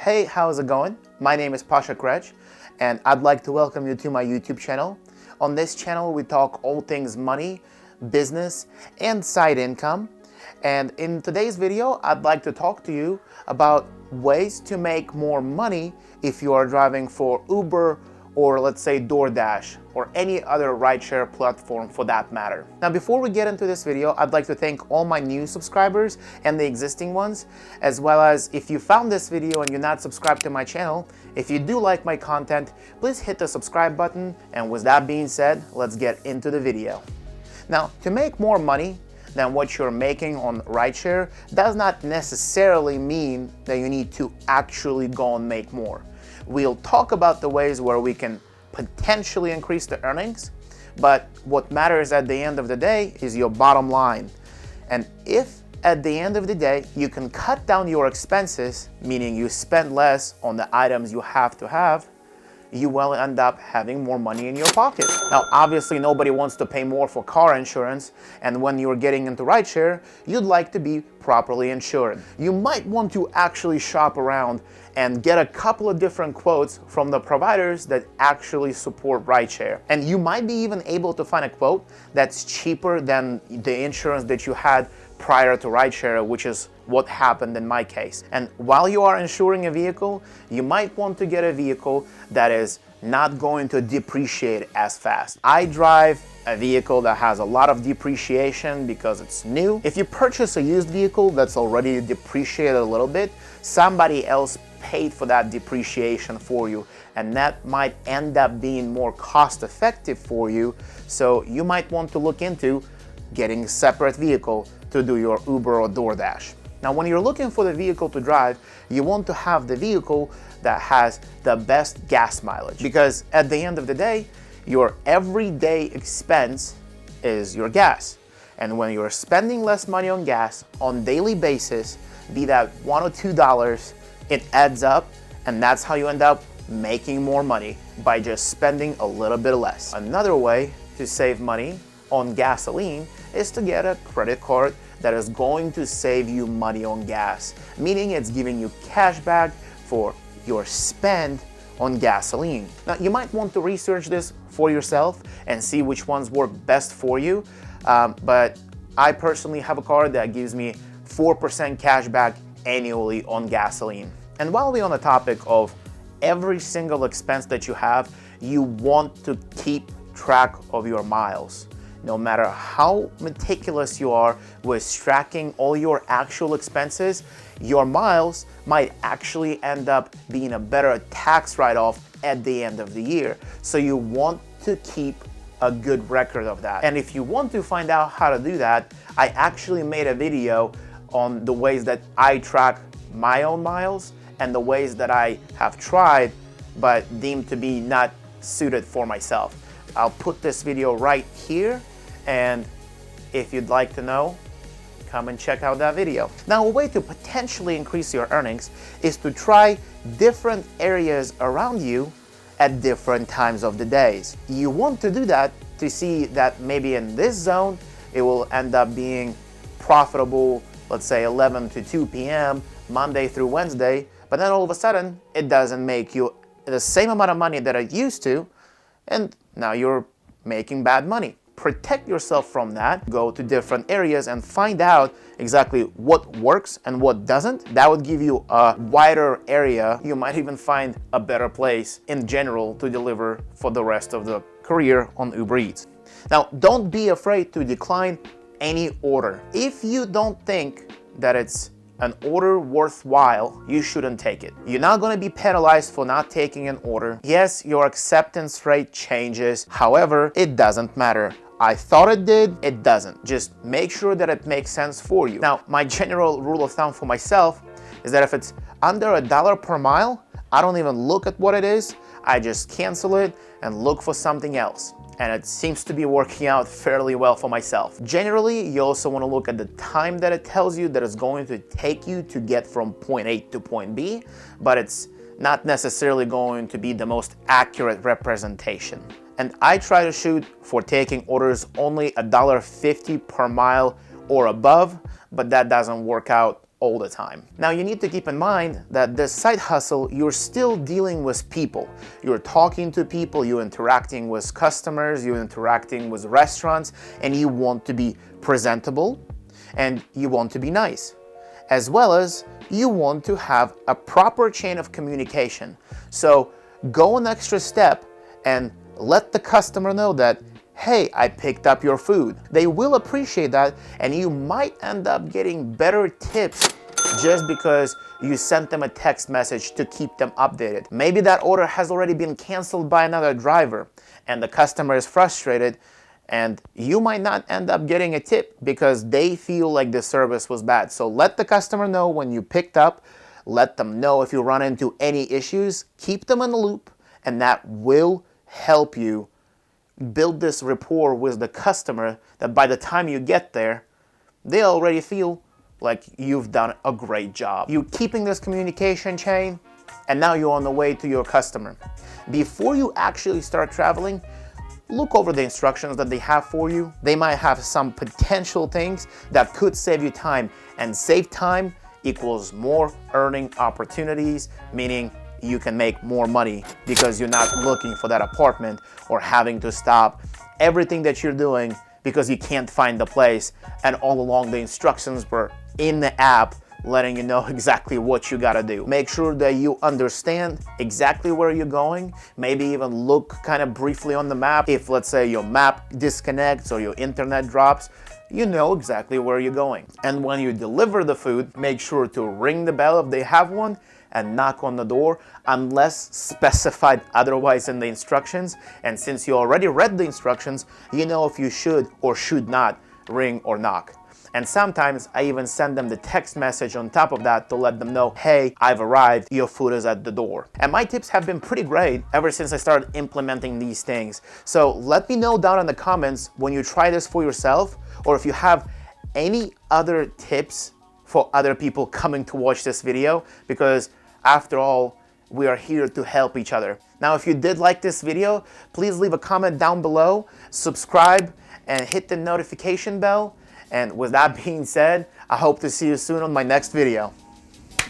Hey, how's it going? My name is Pasha Kretsch, and I'd like to welcome you to my YouTube channel. On this channel, we talk all things money, business, and side income. And in today's video, I'd like to talk to you about ways to make more money if you are driving for Uber or let's say DoorDash or any other rideshare platform for that matter. Now, before we get into this video, I'd like to thank all my new subscribers and the existing ones, as well as if you found this video and you're not subscribed to my channel, if you do like my content, please hit the subscribe button. And with that being said, let's get into the video. Now, to make more money than what you're making on rideshare does not necessarily mean that you need to actually go and make more. We'll talk about the ways where we can potentially increase the earnings, but what matters at the end of the day is your bottom line. And if at the end of the day you can cut down your expenses, meaning you spend less on the items you have to have, you will end up having more money in your pocket. Now, obviously, nobody wants to pay more for car insurance, and when you're getting into rideshare, you'd like to be properly insured. You might want to actually shop around and get a couple of different quotes from the providers that actually support rideshare. And you might be even able to find a quote that's cheaper than the insurance that you had prior to rideshare, which is what happened in my case. And while you are insuring a vehicle, you might want to get a vehicle that is not going to depreciate as fast. I drive a vehicle that has a lot of depreciation because it's new. If you purchase a used vehicle that's already depreciated a little bit, somebody else paid for that depreciation for you, and that might end up being more cost effective for you. So you might want to look into getting a separate vehicle to do your Uber or DoorDash. Now, when you're looking for the vehicle to drive, you want to have the vehicle that has the best gas mileage, because at the end of the day, your everyday expense is your gas. And when you're spending less money on gas on a daily basis, be that $1 or $2, it adds up, and that's how you end up making more money, by just spending a little bit less. Another way to save money on gasoline is to get a credit card that is going to save you money on gas, meaning it's giving you cash back for your spend on gasoline. Now, you might want to research this for yourself and see which ones work best for you, but I personally have a card that gives me 4% cash back annually on gasoline. And while we're on the topic of every single expense that you have, you want to keep track of your miles. No matter how meticulous you are with tracking all your actual expenses, your miles might actually end up being a better tax write-off at the end of the year. So you want to keep a good record of that. And if you want to find out how to do that, I actually made a video on the ways that I track my own miles and the ways that I have tried but deemed to be not suited for myself. I'll put this video right here, and if you'd like to know, come and check out that video. Now, a way to potentially increase your earnings is to try different areas around you at different times of the days. You want to do that to see that maybe in this zone, it will end up being profitable, let's say 11 to 2 p.m., Monday through Wednesday, but then all of a sudden, it doesn't make you the same amount of money that it used to, and now you're making bad money. Protect yourself from that. Go to different areas and find out exactly what works and what doesn't. That would give you a wider area. You might even find a better place in general to deliver for the rest of the career on Uber Eats. Now, don't be afraid to decline any order. If you don't think that it's an order worthwhile, you shouldn't take it. You're not going to be penalized for not taking an order. Yes, your acceptance rate changes. However, it doesn't matter. I thought it did, it doesn't. Just make sure that it makes sense for you. Now, my general rule of thumb for myself is that if it's under $1 per mile, I don't even look at what it is. I just cancel it and look for something else. And it seems to be working out fairly well for myself. Generally, you also want to look at the time that it tells you that it's going to take you to get from point A to point B, but it's not necessarily going to be the most accurate representation. And I try to shoot for taking orders only $1.50 per mile or above, but that doesn't work out all the time. Now you need to keep in mind that this side hustle, you're still dealing with people. You're talking to people, you're interacting with customers, you're interacting with restaurants, and you want to be presentable and you want to be nice. As well as you want to have a proper chain of communication. So go an extra step and let the customer know that, hey, I picked up your food. They will appreciate that, and you might end up getting better tips just because you sent them a text message to keep them updated. Maybe that order has already been canceled by another driver and the customer is frustrated, and you might not end up getting a tip because they feel like the service was bad. So let the customer know when you picked up, let them know if you run into any issues, keep them in the loop, and that will help you build this rapport with the customer that by the time you get there, they already feel like you've done a great job. You're keeping this communication chain, and now you're on the way to your customer. Before you actually start traveling, look over the instructions that they have for you. They might have some potential things that could save you time, and save time equals more earning opportunities, meaning you can make more money because you're not looking for that apartment or having to stop everything that you're doing because you can't find the place, and all along the instructions were in the app letting you know exactly what you gotta do. Make sure that you understand exactly where you're going. Maybe even look kind of briefly on the map. If, let's say, your map disconnects or your internet drops, you know exactly where you're going. And when you deliver the food, make sure to ring the bell if they have one and knock on the door unless specified otherwise in the instructions. And since you already read the instructions, you know if you should or should not ring or knock. And sometimes I even send them the text message on top of that to let them know, hey, I've arrived, your food is at the door. And my tips have been pretty great ever since I started implementing these things. So let me know down in the comments when you try this for yourself, or if you have any other tips for other people coming to watch this video, because after all, we are here to help each other. Now, if you did like this video, please leave a comment down below, subscribe, and hit the notification bell. And with that being said, I hope to see you soon on my next video.